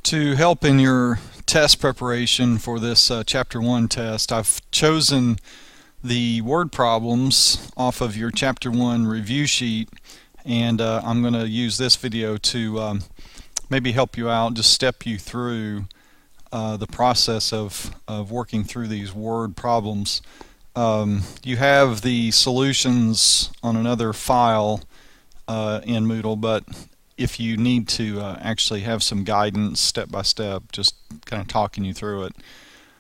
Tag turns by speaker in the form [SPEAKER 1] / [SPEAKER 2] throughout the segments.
[SPEAKER 1] To help in your test preparation for this Chapter 1 test, I've chosen the word problems off of your Chapter 1 review sheet, and I'm going to use this video to maybe help you out, just step you through the process of working through these word problems. You have the solutions on another file in Moodle, but if you need to actually have some guidance step by step, just kind of talking you through it.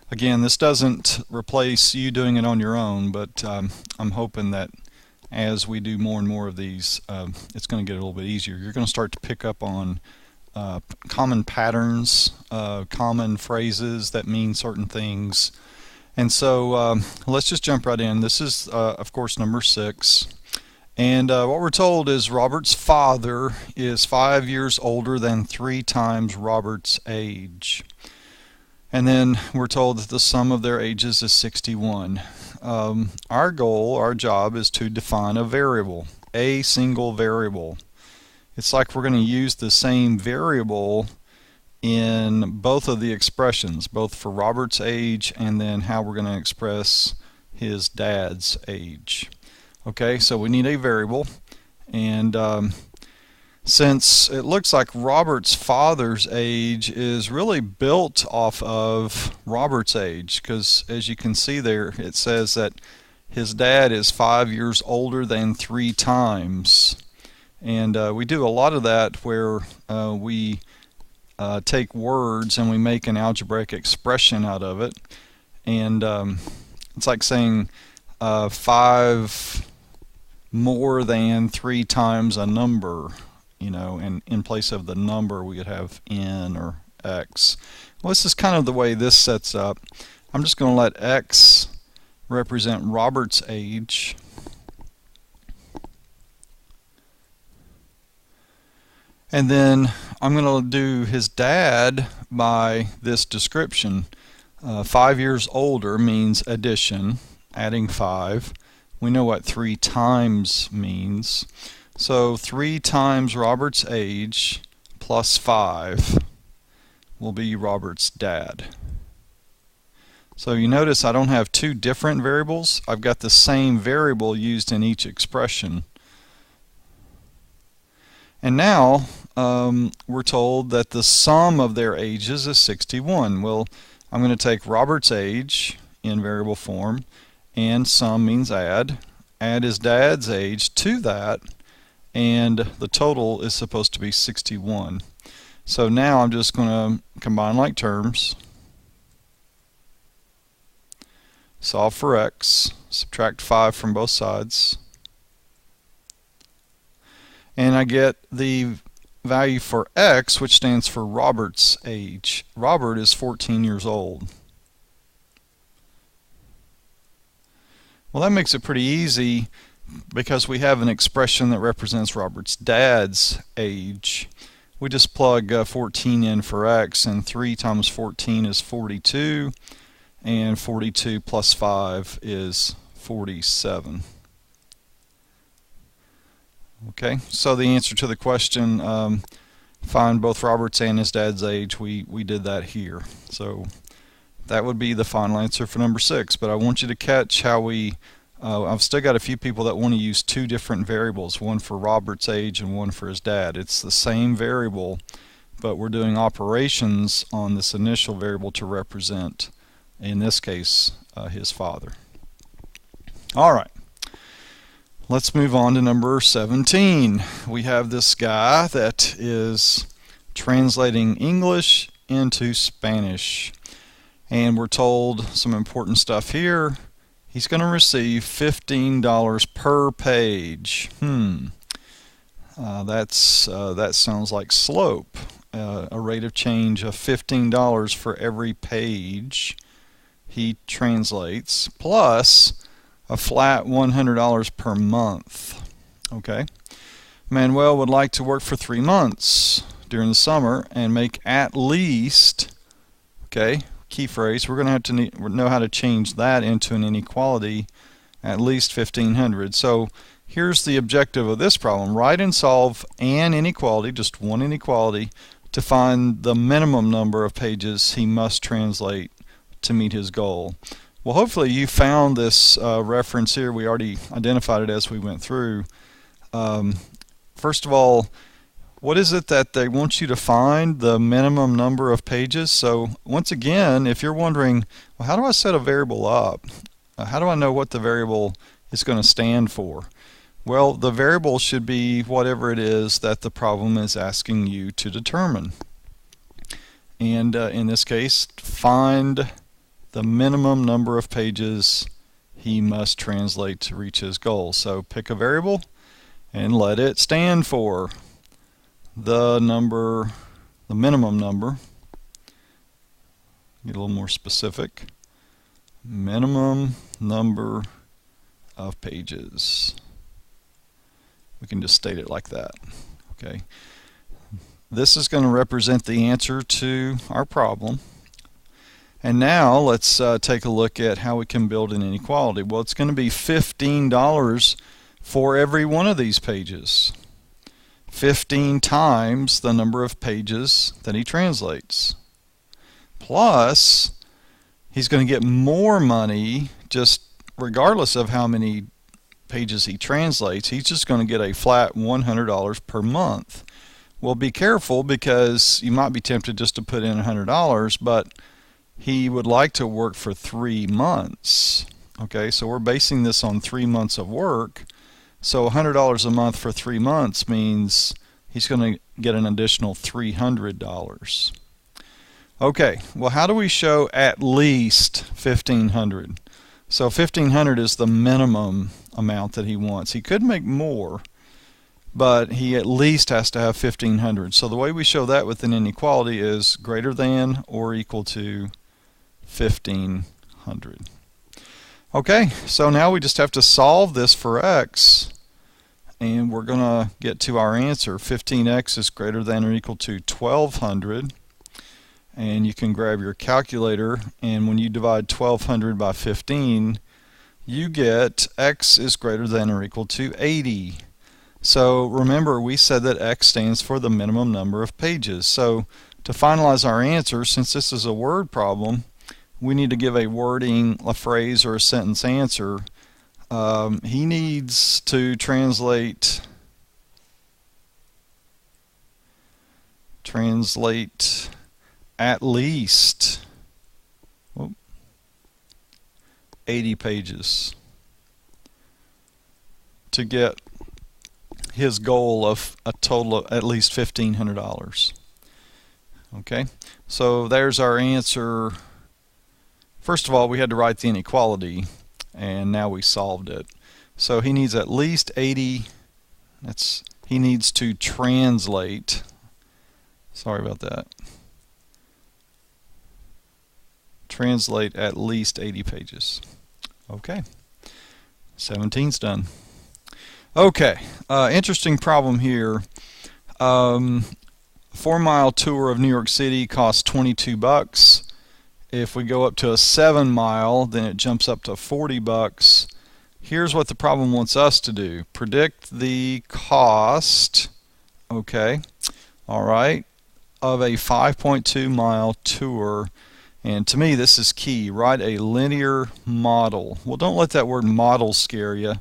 [SPEAKER 1] Again, this doesn't replace you doing it on your own, but I'm hoping that as we do more and more of these, it's going to get a little bit easier. You're going to start to pick up on common patterns, common phrases that mean certain things. And so let's just jump right in. This is, of course, number 6. And what we're told is Robert's father is 5 years older than 3 times Robert's age. And then we're told that the sum of their ages is 61. Our goal, our job, is to define a variable, a single variable. It's like we're going to use the same variable in both of the expressions, both for Robert's age and then how we're going to express his dad's age. Okay, so we need a variable, and since it looks like Robert's father's age is really built off of Robert's age, because as you can see there, it says that his dad is 5 years older than 3 times. And we do a lot of that where we take words and we make an algebraic expression out of it. And it's like saying 5 more than 3 times a number, you know, and in place of the number we could have n or x. Well, this is kind of the way this sets up. I'm just going to let x represent Robert's age, and then I'm going to do his dad by this description. 5 years older means addition, adding 5. We know what 3 times means. So 3 times Robert's age plus 5 will be Robert's dad. So you notice I don't have 2 different variables. I've got the same variable used in each expression. And now we're told that the sum of their ages is 61. Well, I'm going to take Robert's age in variable form, and sum means add his dad's age to that, and the total is supposed to be 61. So now I'm just going to combine like terms, solve for x, subtract 5 from both sides, and I get the value for x, which stands for Robert's age. Robert is 14 years old. Well, that makes it pretty easy because we have an expression that represents Robert's dad's age. We just plug 14 in for x, and 3 times 14 is 42, and 42 plus 5 is 47. Okay, so the answer to the question, find both Robert's and his dad's age, we did that here. So that would be the final answer for number 6. But I want you to catch how we, I've still got a few people that want to use 2 different variables, one for Robert's age and one for his dad. It's the same variable, but we're doing operations on this initial variable to represent, in this case, his father. Alright, let's move on to number 17. We have this guy that is translating English into Spanish. And we're told some important stuff here. He's going to receive $15 per page. That sounds like slope. A rate of change of $15 for every page he translates, plus a flat $100 per month. Okay. Manuel would like to work for 3 months during the summer and make at least, okay, key phrase, we're going to have to know how to change that into an inequality, at least 1,500. So here's the objective of this problem. Write and solve an inequality, just one inequality, to find the minimum number of pages he must translate to meet his goal. Well, hopefully you found this reference here. We already identified it as we went through. First of all, what is it that they want you to find? The minimum number of pages. So once again, if you're wondering, well, how do I set a variable up? How do I know what the variable is going to stand for? Well, the variable should be whatever it is that the problem is asking you to determine. And in this case, find the minimum number of pages he must translate to reach his goal. So pick a variable and let it stand for the number, the minimum number. Get a little more specific. Minimum number of pages. We can just state it like that. Okay. This is going to represent the answer to our problem. And now let's take a look at how we can build an inequality. Well, it's going to be $15 for every one of these pages. 15 times the number of pages that he translates. Plus, he's going to get more money just regardless of how many pages he translates. He's just going to get a flat $100 per month. Well, be careful, because you might be tempted just to put in $100, but he would like to work for 3 months. Okay, so we're basing this on 3 months of work. So $100 a month for 3 months means he's going to get an additional $300. Okay, well, how do we show at least $1,500? So $1,500 is the minimum amount that he wants. He could make more, but he at least has to have $1,500. So the way we show that with an inequality is greater than or equal to 1,500. Okay, so now we just have to solve this for x, and we're going to get to our answer. 15x is greater than or equal to 1,200. And you can grab your calculator, and when you divide 1,200 by 15, you get x is greater than or equal to 80. So remember, we said that x stands for the minimum number of pages. So to finalize our answer, since this is a word problem, we need to give a wording, a phrase, or a sentence answer. He needs to translate at least 80 pages to get his goal of a total of at least $1,500. Okay, so there's our answer. First of all, we had to write the inequality, and now we solved it. So he needs at least 80. He needs to translate. Sorry about that. Translate at least 80 pages. Okay, 17's done. Okay, interesting problem here. 4-mile tour of New York City costs $22. If we go up to a 7-mile, then it jumps up to $40. Here's what the problem wants us to do. Predict the cost, okay, all right, of a 5.2-mile tour. And to me, this is key. Write a linear model. Well, don't let that word model scare you.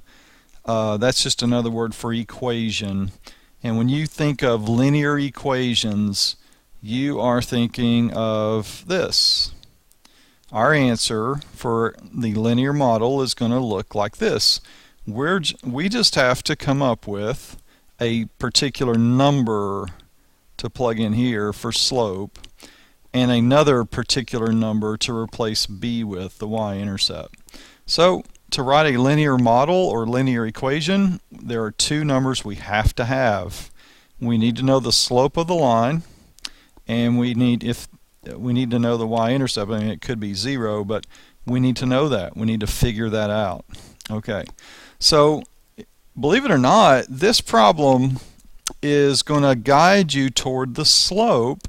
[SPEAKER 1] That's just another word for equation. And when you think of linear equations, you are thinking of this. Our answer for the linear model is going to look like this. We just have to come up with a particular number to plug in here for slope, and another particular number to replace b with, the y-intercept. So to write a linear model or linear equation, there are two numbers we have to have. We need to know the slope of the line, and we need to know the y-intercept. I mean, it could be 0, but we need to know that. We need to figure that out. Okay, so believe it or not, this problem is going to guide you toward the slope,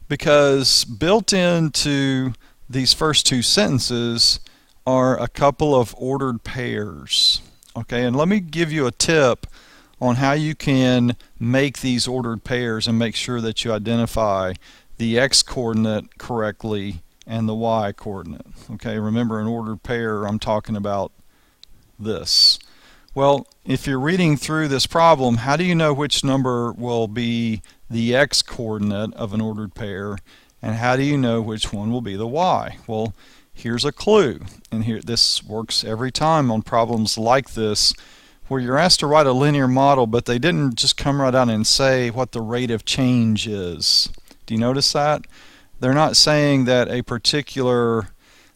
[SPEAKER 1] because built into these first two sentences are a couple of ordered pairs. Okay, and let me give you a tip on how you can make these ordered pairs and make sure that you identify the x-coordinate correctly and the y-coordinate. Okay, remember, an ordered pair, I'm talking about this. Well, if you're reading through this problem, how do you know which number will be the x-coordinate of an ordered pair, and how do you know which one will be the y? Well, here's a clue, and here this works every time on problems like this, where you're asked to write a linear model, but they didn't just come right out and say what the rate of change is. Do you notice that? They're not saying that a particular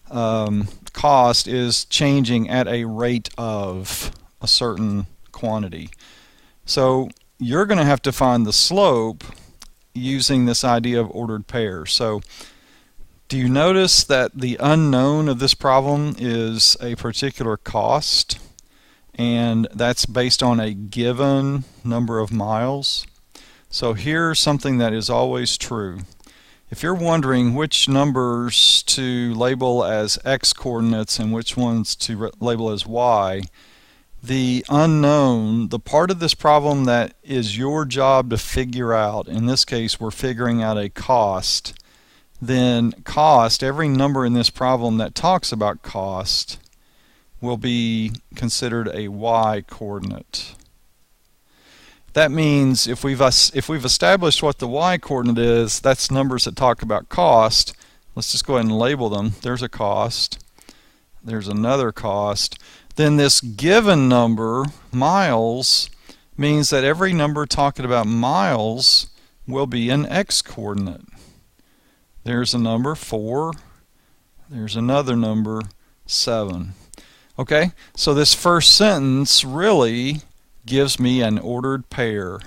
[SPEAKER 1] cost is changing at a rate of a certain quantity. So you're going to have to find the slope using this idea of ordered pairs. So do you notice that the unknown of this problem is a particular cost, and that's based on a given number of miles? So here's something that is always true. If you're wondering which numbers to label as x-coordinates and which ones to label as y, the unknown, the part of this problem that is your job to figure out, in this case we're figuring out a cost, then cost, every number in this problem that talks about cost, will be considered a y-coordinate. That means if we've established what the y-coordinate is, that's numbers that talk about cost. Let's just go ahead and label them. There's a cost. There's another cost. Then this given number, miles, means that every number talking about miles will be an x-coordinate. There's a number 4. There's another number 7. Okay, so this first sentence really gives me an ordered pair.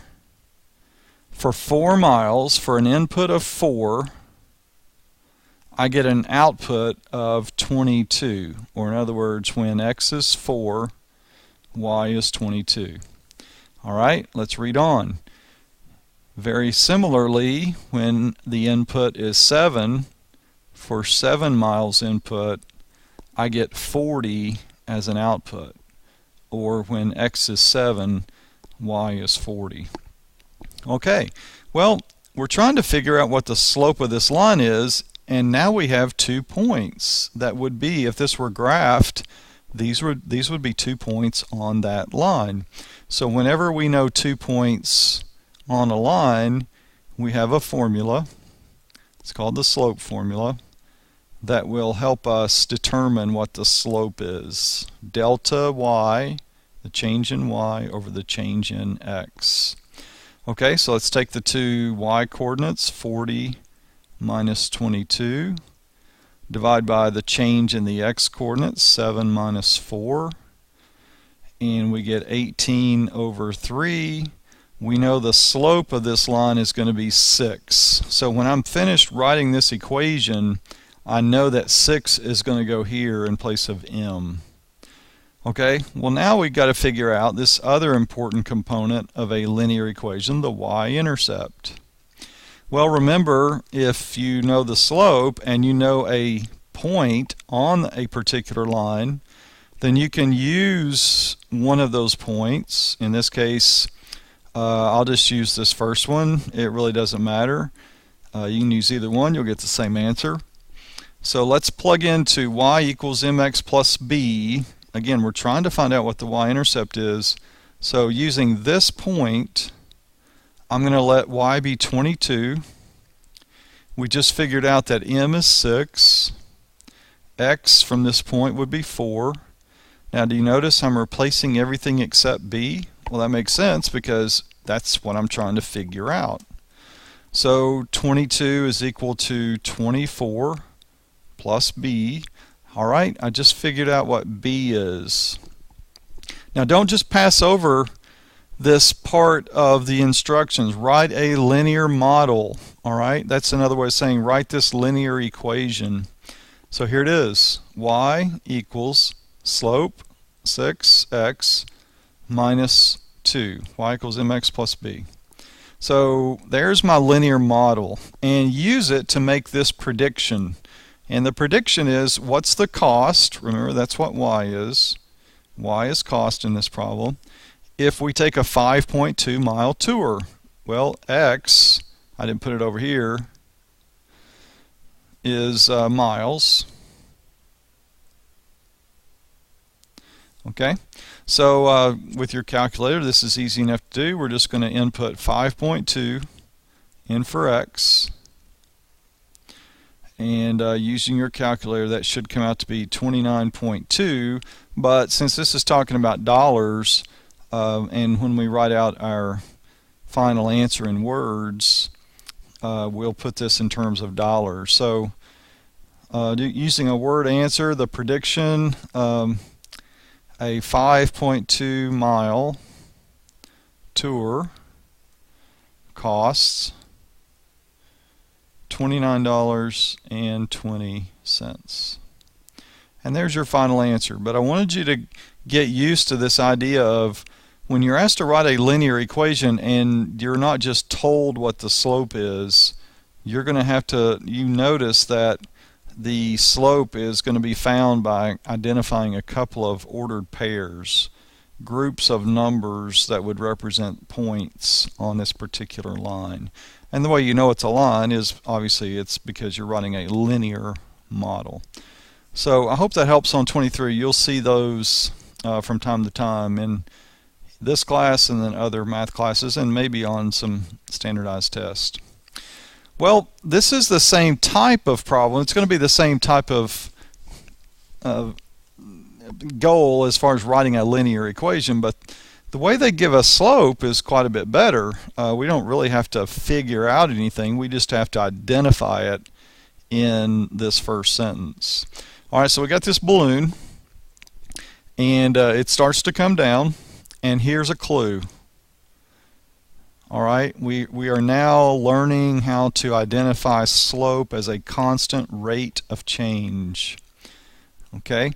[SPEAKER 1] For 4 miles, for an input of 4, I get an output of 22. Or in other words, when x is 4, y is 22. Alright, let's read on. Very similarly, when the input is 7, for 7 miles input, I get 40 as an output. Or when x is 7, y is 40. Okay, well, we're trying to figure out what the slope of this line is, and now we have 2 points. That would be, if this were graphed, these would be 2 points on that line. So whenever we know 2 points on a line, we have a formula. It's called the slope formula that will help us determine what the slope is. Delta y, the change in y, over the change in x. Okay, so let's take the two y coordinates, 40 minus 22, divide by the change in the x coordinates, 7 minus 4, and we get 18 over 3. We know the slope of this line is going to be 6. So when I'm finished writing this equation, I know that 6 is going to go here in place of m. Okay, well now we've got to figure out this other important component of a linear equation, the y-intercept. Well, remember, if you know the slope and you know a point on a particular line, then you can use one of those points. In this case, I'll just use this first one. It really doesn't matter. You can use either one, you'll get the same answer. So let's plug into y equals mx plus b. Again, we're trying to find out what the y-intercept is. So using this point, I'm going to let y be 22. We just figured out that m is 6. X from this point would be 4. Now do you notice I'm replacing everything except b? Well, that makes sense because that's what I'm trying to figure out. So 22 is equal to 24 plus b. Alright, I just figured out what b is. Now don't just pass over this part of the instructions. Write a linear model. Alright, that's another way of saying write this linear equation. So here it is. Y equals slope 6x minus 2. Y equals mx plus b. So there's my linear model, and use it to make this prediction. And the prediction is, what's the cost? Remember, that's what y is. Y is cost in this problem. if we take a 5.2 mile tour? Well, X, I didn't put it over here, is miles. Okay, so with your calculator, this is easy enough to do. We're just going to input 5.2 in for X, and using your calculator, that should come out to be 29.2. But since this is talking about dollars, and when we write out our final answer in words, we'll put this in terms of dollars. So using a word answer, the prediction, a 5.2 mile tour costs $29.20. And there's your final answer. But I wanted you to get used to this idea of when you're asked to write a linear equation and you're not just told what the slope is, you're going to have to, you notice that the slope is going to be found by identifying a couple of ordered pairs, groups of numbers that would represent points on this particular line. And the way you know it's a line is obviously it's because you're running a linear model. So I hope that helps on 23. You'll see those from time to time in this class and then other math classes and maybe on some standardized tests. Well, this is the same type of problem. It's going to be the same type of goal as far as writing a linear equation, but the way they give us slope is quite a bit better. We don't really have to figure out anything. We just have to identify it in this first sentence. All right, so we got this balloon, and it starts to come down, and here's a clue. All right, we are now learning how to identify slope as a constant rate of change. Okay,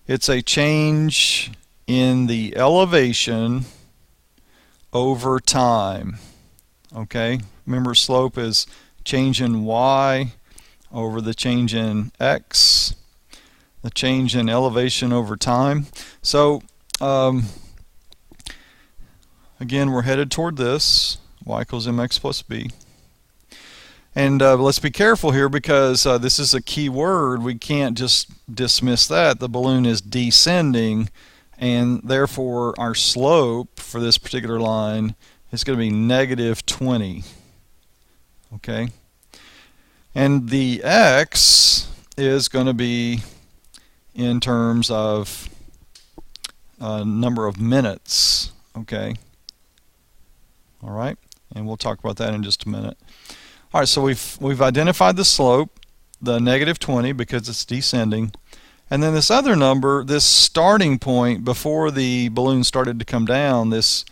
[SPEAKER 1] it's a change in the elevation over time. Okay, remember slope is change in y over the change in x, the change in elevation over time. So again, we're headed toward this, y equals mx plus b. And let's be careful here because this is a key word. We can't just dismiss that. The balloon is descending, and therefore our slope for this particular line is going to be negative 20. Okay? And the x is going to be in terms of number of minutes. Okay? All right? And we'll talk about that in just a minute. All right, so we've identified the slope, the negative 20, because it's descending. And then this other number, this starting point before the balloon started to come down, it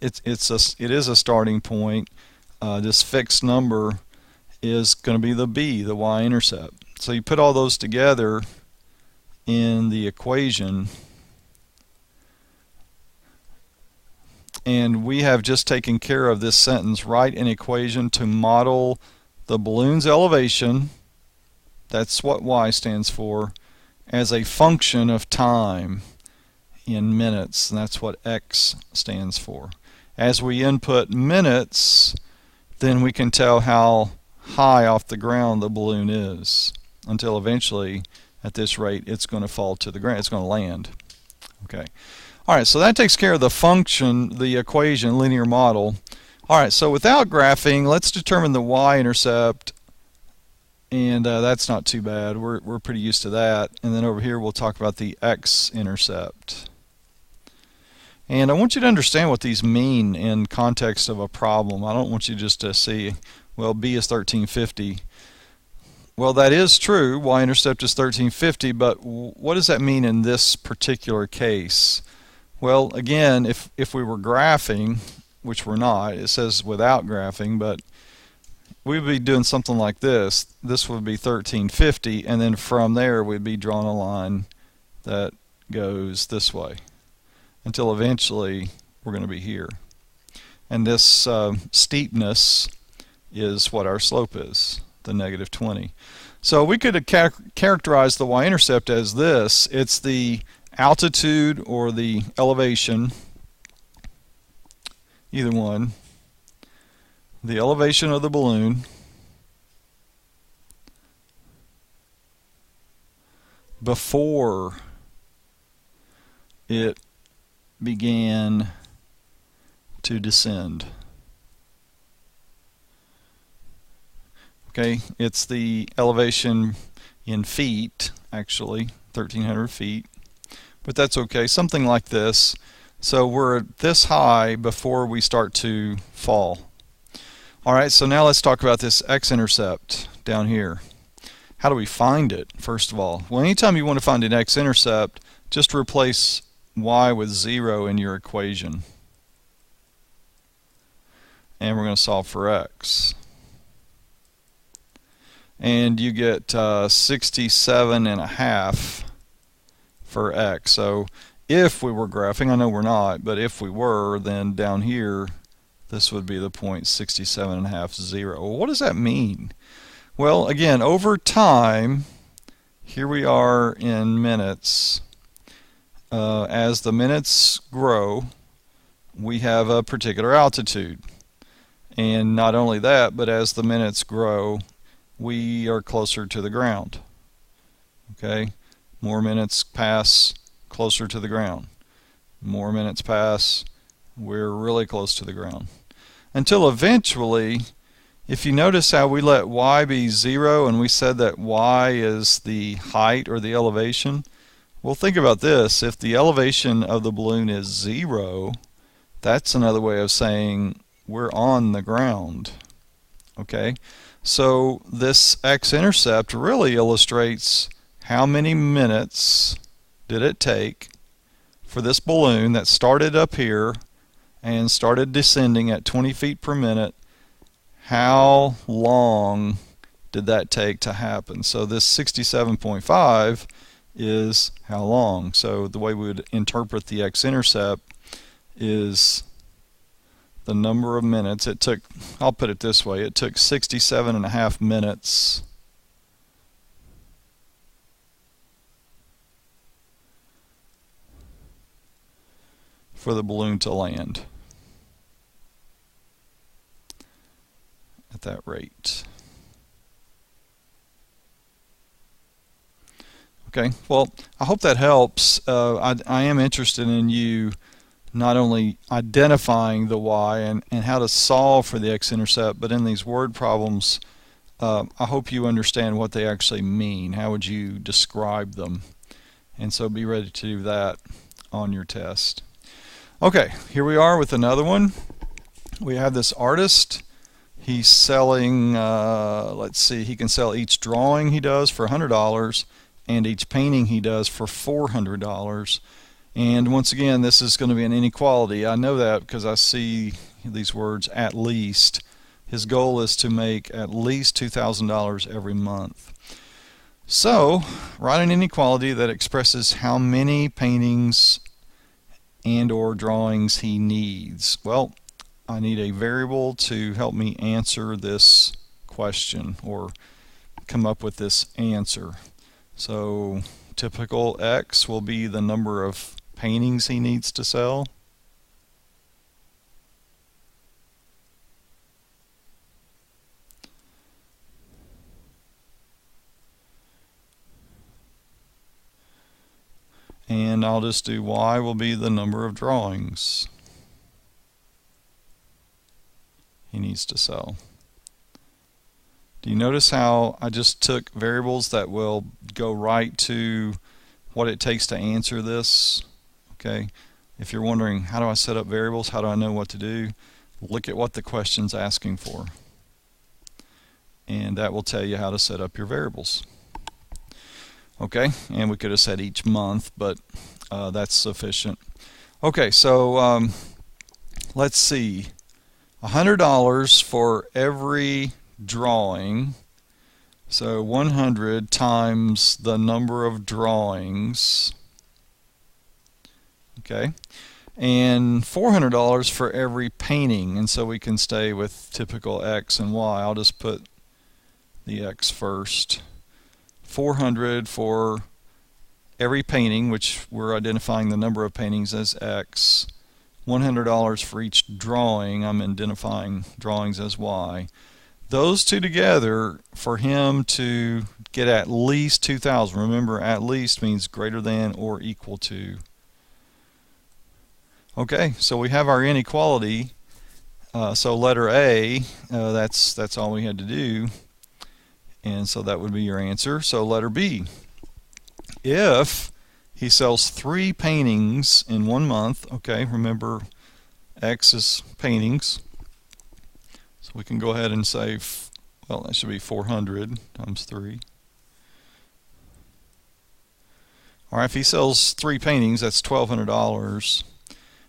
[SPEAKER 1] is a starting point. This fixed number is going to be the b, the y-intercept. So you put all those together in the equation, and we have just taken care of this sentence. Write an equation to model the balloon's elevation, that's what y stands for, as a function of time in minutes, and that's what x stands for. As we input minutes, then we can tell how high off the ground the balloon is, until eventually at this rate it's going to fall to the ground, it's going to land. Okay. Alright, so that takes care of the function, the equation, linear model. Alright, so without graphing, let's determine the y-intercept, and that's not too bad. We're pretty used to that. And then over here we'll talk about the x-intercept. And I want you to understand what these mean in context of a problem. I don't want you just to see, well, b is 1350. Well, that is true. Y-intercept is 1350, but what does that mean in this particular case? Well, again, if we were graphing, which we're not, it says without graphing, but we would be doing something like this. This would be 1350, and then from there we'd be drawing a line that goes this way until eventually we're going to be here. And this steepness is what our slope is, the negative 20. So we could characterize the y-intercept as this. It's the altitude or the elevation either one, the elevation of the balloon before it began to descend. Okay, it's the elevation in feet, actually, 1,300 feet, but that's okay, something like this. So we're this high before we start to fall. Alright, so now let's talk about this X-intercept down here. How do we find it, first of all? Well, anytime you want to find an X-intercept, just replace y with 0 in your equation. And we're going to solve for x. And you get 67.5 for x. So if we were graphing, I know we're not, but if we were, then down here, this would be the point 67.5, 0. Well, what does that mean? Well, again, over time, here we are in minutes. As the minutes grow, we have a particular altitude. And not only that, but as the minutes grow, we are closer to the ground. Okay? More minutes pass, closer to the ground. More minutes pass, we're really close to the ground. Until eventually, if you notice how we let y be 0 and we said that y is the height or the elevation, well, think about this. If the elevation of the balloon is 0, that's another way of saying we're on the ground. Okay? So this X-intercept really illustrates how many minutes did it take for this balloon that started up here and started descending at 20 feet per minute. How long did that take to happen? So this 67.5 is how long. So the way we would interpret the X-intercept is the number of minutes it took. I'll put it this way: it took 67.5 minutes for the balloon to land at that rate. Okay, well, I hope that helps. I am interested in you not only identifying the y and how to solve for the X-intercept, but in these word problems, I hope you understand what they actually mean. How would you describe them? And so be ready to do that on your test. Okay, here we are with another one. We have this artist. He's selling, let's see, he can sell each drawing he does for $100 and each painting he does for $400. And once again, this is going to be an inequality. I know that because I see these words, at least. His goal is to make at least $2,000 every month. So, write an inequality that expresses how many paintings and or drawings he needs. Well, I need a variable to help me answer this question or come up with this answer. So typical X will be the number of paintings he needs to sell. And I'll just do Y will be the number of drawings he needs to sell. Do you notice how I just took variables that will go right to what it takes to answer this? Okay, if you're wondering how do I set up variables, how do I know what to do, look at what the question's asking for. And that will tell you how to set up your variables. Okay, and we could have said each month, but that's sufficient. Okay, so let's see. $100 for every drawing. So 100 times the number of drawings. Okay, and $400 for every painting, and so we can stay with typical X and Y. I'll just put the X first. 400 for every painting, which we're identifying the number of paintings as X, $100 for each drawing. I'm identifying drawings as Y. Those two together, for him to get at least 2,000. Remember, at least means greater than or equal to. Okay, so we have our inequality. So letter A, that's all we had to do. And so that would be your answer. So letter B. If he sells 3 paintings in 1 month, okay, remember X is paintings. So we can go ahead and say, well, that should be 400 times 3. All right, if he sells 3 paintings, that's $1,200.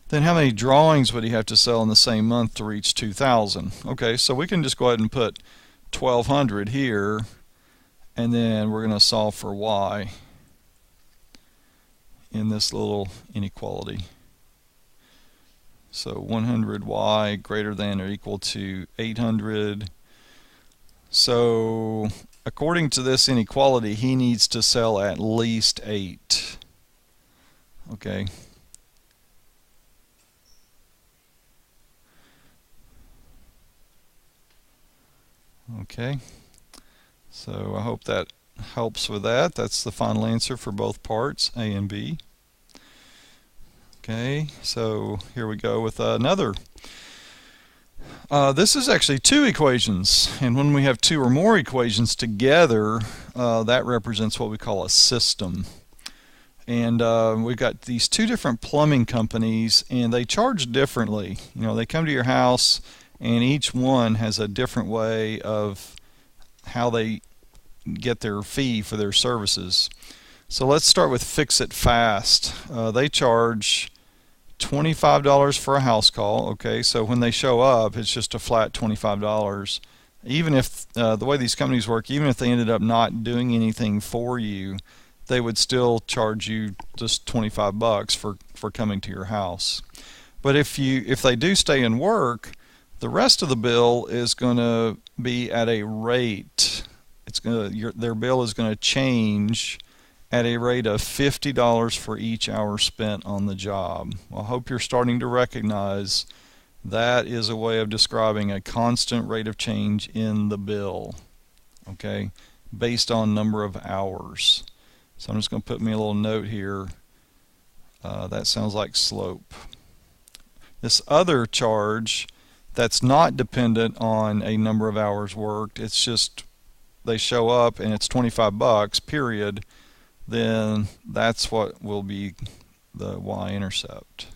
[SPEAKER 1] Then how many drawings would he have to sell in the same month to reach 2,000? Okay, so we can just go ahead and put 1,200 here, and then we're going to solve for Y in this little inequality. So 100Y greater than or equal to 800. So according to this inequality, he needs to sell at least 8. Okay. Okay. So I hope that helps with that. That's the final answer for both parts, A and B. Okay, so here we go with another. This is actually 2 equations, and when we have 2 or more equations together, that represents what we call a system. And we've got these 2 different plumbing companies, and they charge differently. You know, they come to your house, and each one has a different way of how they get their fee for their services. So let's start with Fix It Fast. They charge $25 for a house call. Okay, so when they show up, it's just a flat $25. Even if the way these companies work, even if they ended up not doing anything for you, they would still charge you just $25 for coming to your house. But if they do stay and work, the rest of the bill is going to be at a rate. Their bill is going to change at a rate of $50 for each hour spent on the job. Well, I hope you're starting to recognize that is a way of describing a constant rate of change in the bill, okay, based on number of hours. So I'm just going to put me a little note here. That sounds like slope. This other charge that's not dependent on a number of hours worked, it's just they show up and it's $25, period, then that's what will be the Y-intercept.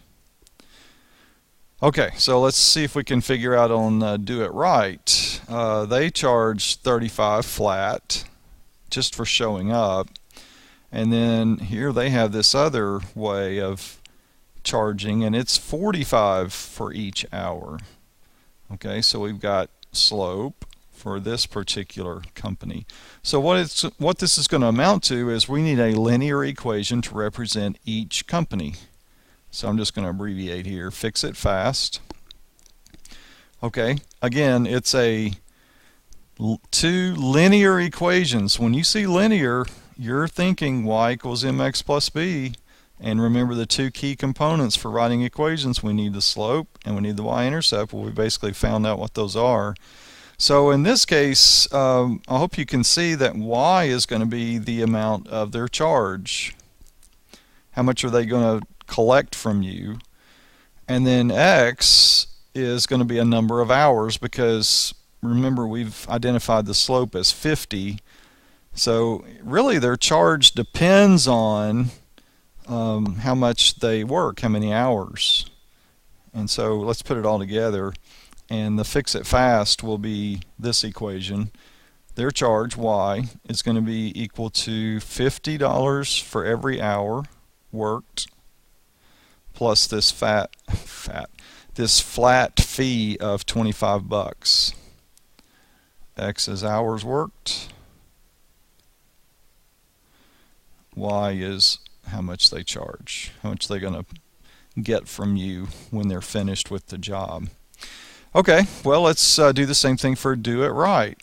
[SPEAKER 1] Okay, so let's see if we can figure out on Do It Right. They charge $35 flat just for showing up, and then here they have this other way of charging, and it's $45 for each hour. Okay, so we've got slope for this particular company. So what this is going to amount to is we need a linear equation to represent each company. So I'm just going to abbreviate here. Fix It Fast. Okay, again, it's 2 linear equations. When you see linear, you're thinking y equals mx plus b. And remember the 2 key components for writing equations. We need the slope and we need the y-intercept. Well, we basically found out what those are. So in this case, I hope you can see that y is going to be the amount of their charge. How much are they going to collect from you? And then x is going to be a number of hours, because remember we've identified the slope as 50. So really their charge depends on how much they work, how many hours. And so let's put it all together, and the Fix It Fast will be this equation. Their charge, y, is going to be equal to $50 for every hour worked, plus this this flat fee of $25. X is hours worked, y is how much they charge, how much they're going to get from you when they're finished with the job. Okay, well, let's do the same thing for Do It Right.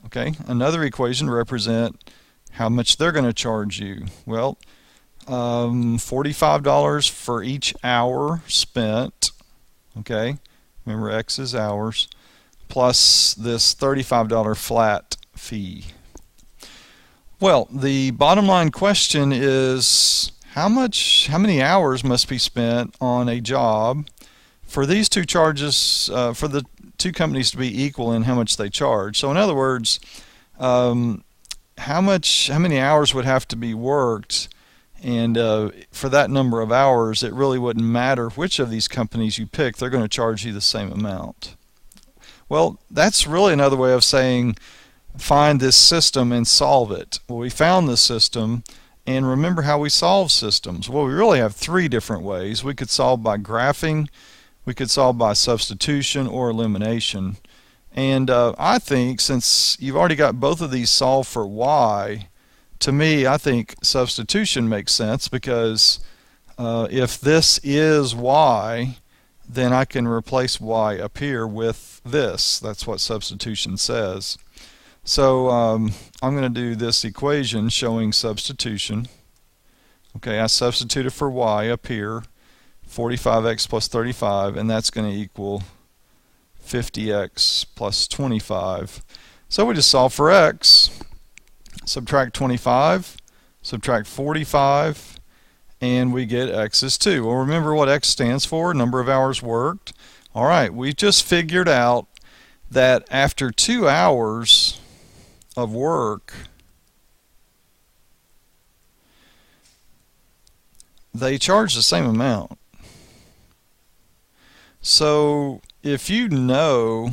[SPEAKER 1] Okay, another equation represent how much they're going to charge you. Well, $45 for each hour spent. Okay, remember X is hours, plus this $35 flat fee. Well, the bottom line question is how many hours must be spent on a job for these two charges, for the two companies to be equal in how much they charge. So in other words, how many hours would have to be worked, and for that number of hours it really wouldn't matter which of these companies you pick, they're going to charge you the same amount. Well, that's really another way of saying find this system and solve it. Well, we found this system, and remember how we solve systems. Well, we really have three different ways. We could solve by graphing, we could solve by substitution or elimination. And I think since you've already got both of these solved for y, to me I think substitution makes sense, because if this is y, then I can replace y up here with this. That's what substitution says. So I'm going to do this equation showing substitution. Okay, I substituted for y up here, 45x plus 35, and that's going to equal 50x plus 25. So we just solve for x, subtract 25, subtract 45, and we get x is 2. Well, remember what x stands for, number of hours worked. Alright, we just figured out that after 2 hours of work, they charge the same amount. So if you know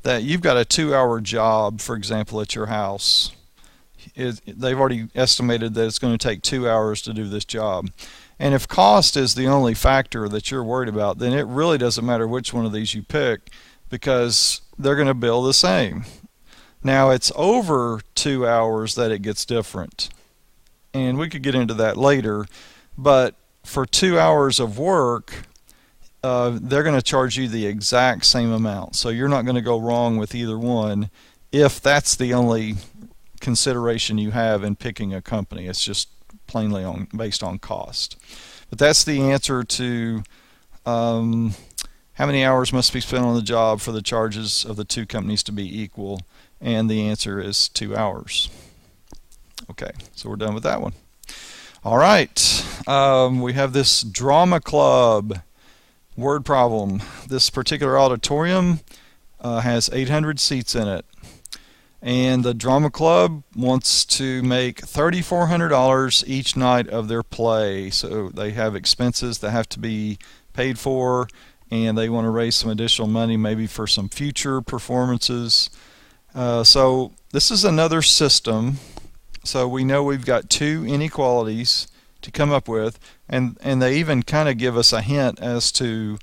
[SPEAKER 1] that you've got a 2-hour job, for example, at your house, they've already estimated that it's going to take 2 hours to do this job. And if cost is the only factor that you're worried about, then it really doesn't matter which one of these you pick, because they're going to bill the same. Now it's over 2 hours that it gets different, and we could get into that later, but for 2 hours of work, they're going to charge you the exact same amount. So you're not going to go wrong with either one if that's the only consideration you have in picking a company. It's just plainly based on cost. But that's the answer to how many hours must be spent on the job for the charges of the two companies to be equal, and the answer is 2 hours. Okay, so we're done with that one. Alright, we have this drama club word problem. This particular auditorium has 800 seats in it, and the drama club wants to make $3,400 each night of their play. So they have expenses that have to be paid for, and they want to raise some additional money maybe for some future performances. So this is another system. So we know we've got two inequalities to come up with, and they even kind of give us a hint as to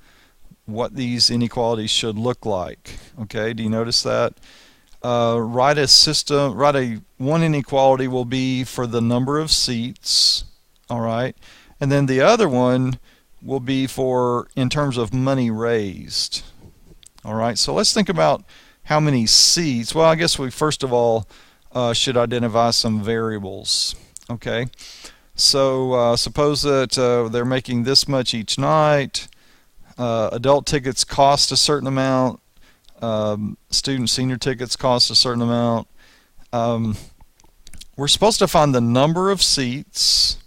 [SPEAKER 1] what these inequalities should look like. Okay, do you notice that? Write one inequality will be for the number of seats, alright, and then the other one will be for in terms of money raised. Alright, so let's think about how many seats. Well, I guess we first of all should identify some variables. Okay, so suppose that they're making this much each night. Adult tickets cost a certain amount. Student senior tickets cost a certain amount. We're supposed to find the number of seats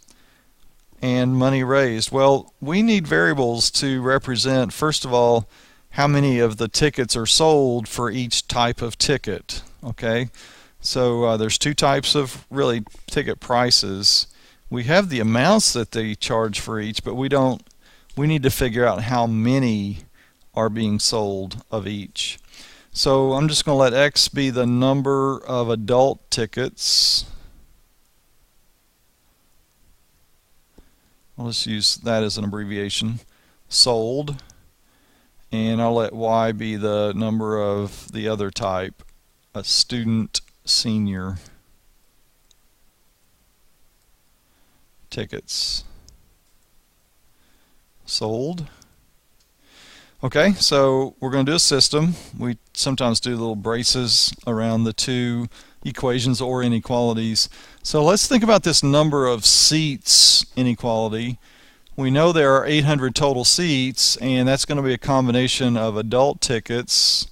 [SPEAKER 1] and money raised. Well, we need variables to represent, first of all, how many of the tickets are sold for each type of ticket. Okay, so there's two types of really ticket prices. We have the amounts that they charge for each, but we need to figure out how many are being sold of each. So I'm just going to let X be the number of adult tickets. I'll just use that as an abbreviation, sold, and I'll let Y be the number of the other type, a student senior tickets sold. Okay, so we're going to do a system. We sometimes do little braces around the two equations or inequalities. So let's think about this number of seats inequality. We know there are 800 total seats, and that's going to be a combination of adult tickets,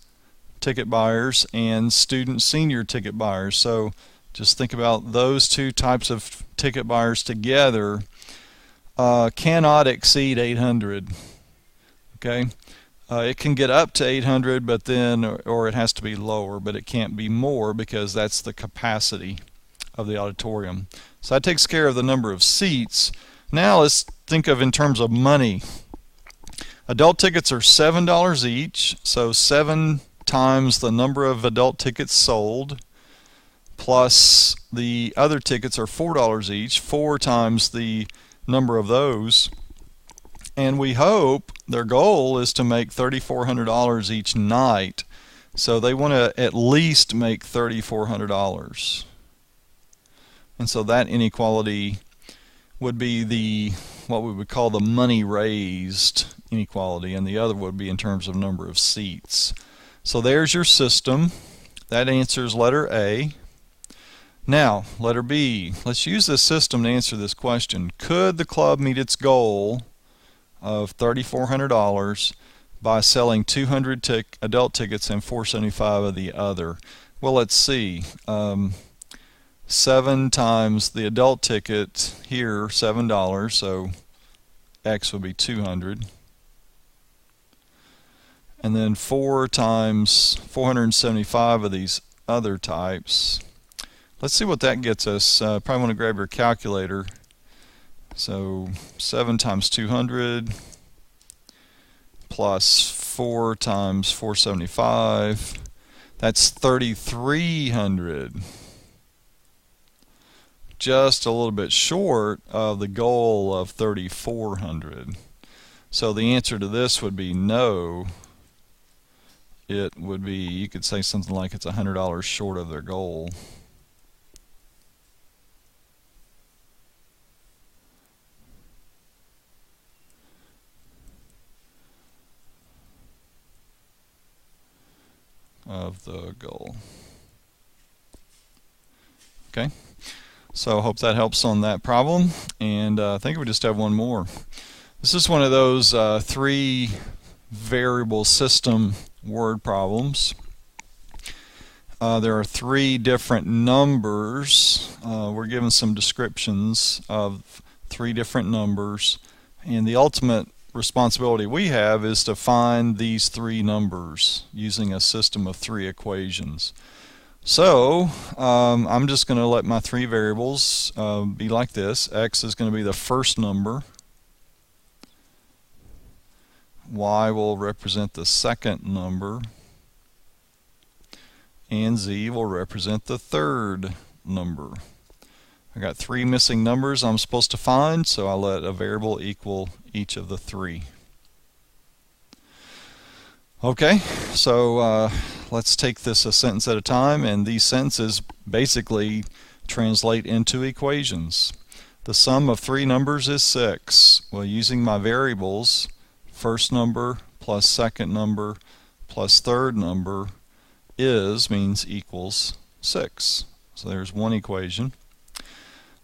[SPEAKER 1] ticket buyers, and student senior ticket buyers. So just think about those two types of ticket buyers together cannot exceed 800. Okay, it can get up to 800, but then, or it has to be lower, but it can't be more because that's the capacity of the auditorium. So that takes care of the number of seats. Now let's think of in terms of money. Adult tickets are $7 each, so 7 times the number of adult tickets sold, plus the other tickets are $4 each, 4 times the number of those. And we hope their goal is to make $3,400 each night. So they want to at least make $3,400. And so that inequality would be what we would call the money raised inequality, and the other would be in terms of number of seats. So there's your system. That answers letter A. Now, letter B. Let's use this system to answer this question. Could the club meet its goal of $3,400 by selling 200 adult tickets and 475 of the other? Well, let's see. 7 times the adult ticket here, $7, so X would be 200. And then 4 times 475 of these other types. Let's see what that gets us. Probably want to grab your calculator. So 7 times 200 plus 4 times 475. That's 3,300. Just a little bit short of the goal of 3,400. So the answer to this would be no. It would be, you could say something like it's $100 short of their goal. Of the goal. Okay, so I hope that helps on that problem, and I think we just have one more. This is one of those 3 variable system word problems. There are 3 different numbers. We're given some descriptions of 3 different numbers, and the ultimate responsibility we have is to find these 3 numbers using a system of 3 equations. So I'm just going to let my 3 variables be like this. X is going to be the first number, Y will represent the second number, and Z will represent the third number. I got 3 missing numbers I'm supposed to find, so I let a variable equal each of the 3. Okay, so let's take this a sentence at a time, and these sentences basically translate into equations. The sum of 3 numbers is 6. Well, using my variables, first number plus second number plus third number means equals 6. So there's one equation.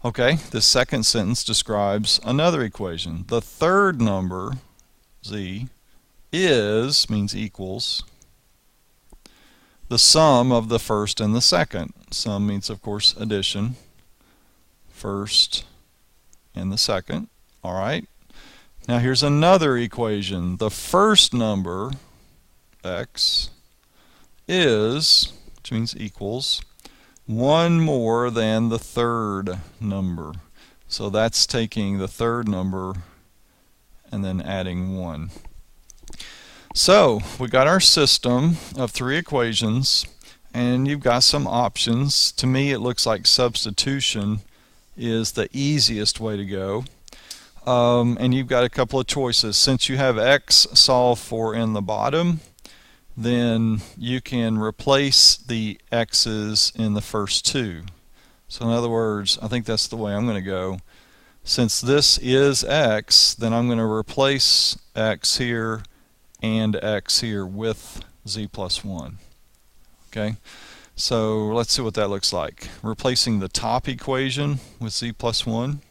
[SPEAKER 1] Okay, the second sentence describes another equation. The third number, Z, means equals the sum of the first and the second. Sum means, of course, addition. First and the second. All right. Now here's another equation. The first number, X, which means equals 1 more than the third number. So that's taking the third number and then adding 1. So we got our system of 3 equations, and you've got some options. To me, it looks like substitution is the easiest way to go. And you've got a couple of choices. Since you have X solved for in the bottom, then you can replace the X's in the first 2. So in other words, I think that's the way I'm going to go. Since this is X, then I'm going to replace X here and X here with Z plus 1. Okay? So let's see what that looks like. Replacing the top equation with z plus 1.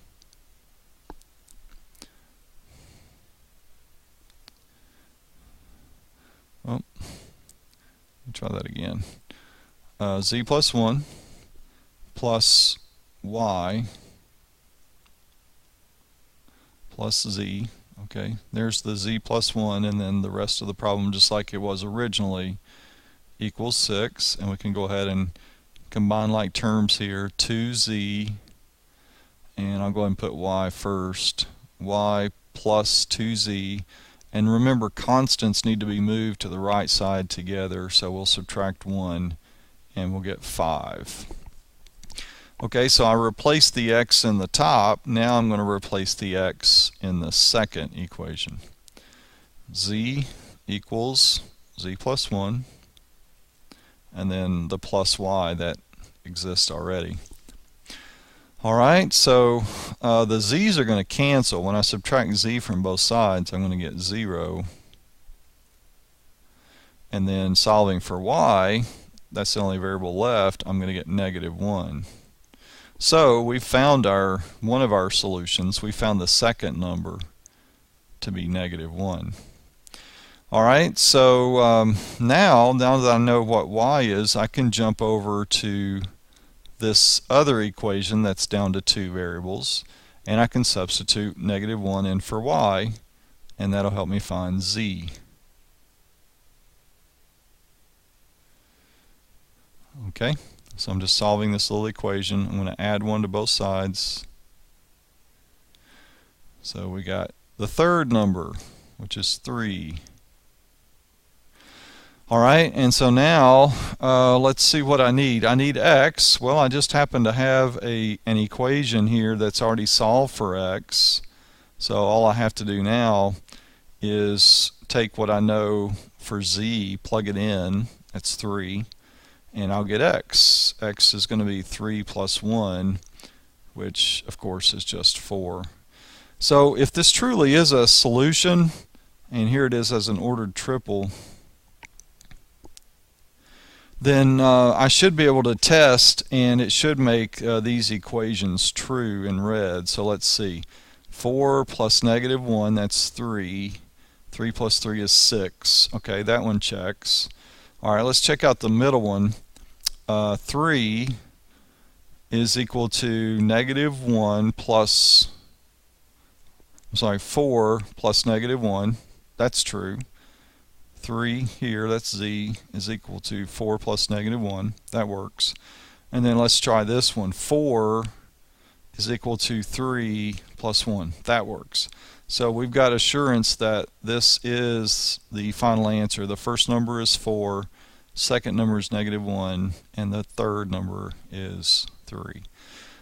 [SPEAKER 1] Oh, let me try that again. Z plus 1 plus y plus z. Okay, there's the z plus 1, and then the rest of the problem, just like it was originally, equals 6. And we can go ahead and combine like terms here. 2z, and I'll go ahead and put y first. Y plus 2z. And remember, constants need to be moved to the right side together, so we'll subtract 1 and we'll get 5. Okay, so I replaced the x in the top. Now I'm going to replace the x in the second equation. Z equals z plus 1, and then the plus y that exists already. Alright, so the z's are going to cancel. When I subtract z from both sides, I'm going to get 0. And then solving for y, that's the only variable left, I'm going to get -1. So we found one of our solutions. We found the second number to be -1. Alright, so now that I know what y is, I can jump over to this other equation that's down to 2 variables, and I can substitute -1 in for y, and that'll help me find z. Okay, so I'm just solving this little equation. I'm going to add 1 to both sides. So we got the third number, which is 3. Alright, and so now let's see what I need. I need x. Well, I just happen to have an equation here that's already solved for x. So all I have to do now is take what I know for z, plug it in, that's 3, and I'll get x. X is going to be 3 plus 1, which of course is just 4. So if this truly is a solution, and here it is as an ordered triple, then I should be able to test, and it should make these equations true in red. So let's see. 4 plus -1, that's 3. 3 plus 3 is 6. Okay, that one checks. Alright, let's check out the middle one. 3 is equal to -1 plus, I'm sorry, 4 plus -1. That's true. 3 here, that's z, is equal to 4 plus -1. That works. And then let's try this one. 4 is equal to 3 plus 1. That works. So we've got assurance that this is the final answer. The first number is 4, second number is -1, and the third number is 3.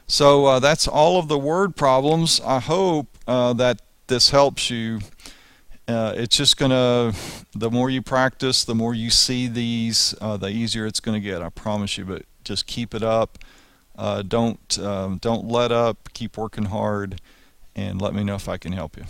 [SPEAKER 1] So that's all of the word problems. I hope that this helps you. It's just gonna, the more you practice, the more you see these, the easier it's gonna get, I promise you. But just keep it up. Don't let up. Keep working hard, and let me know if I can help you.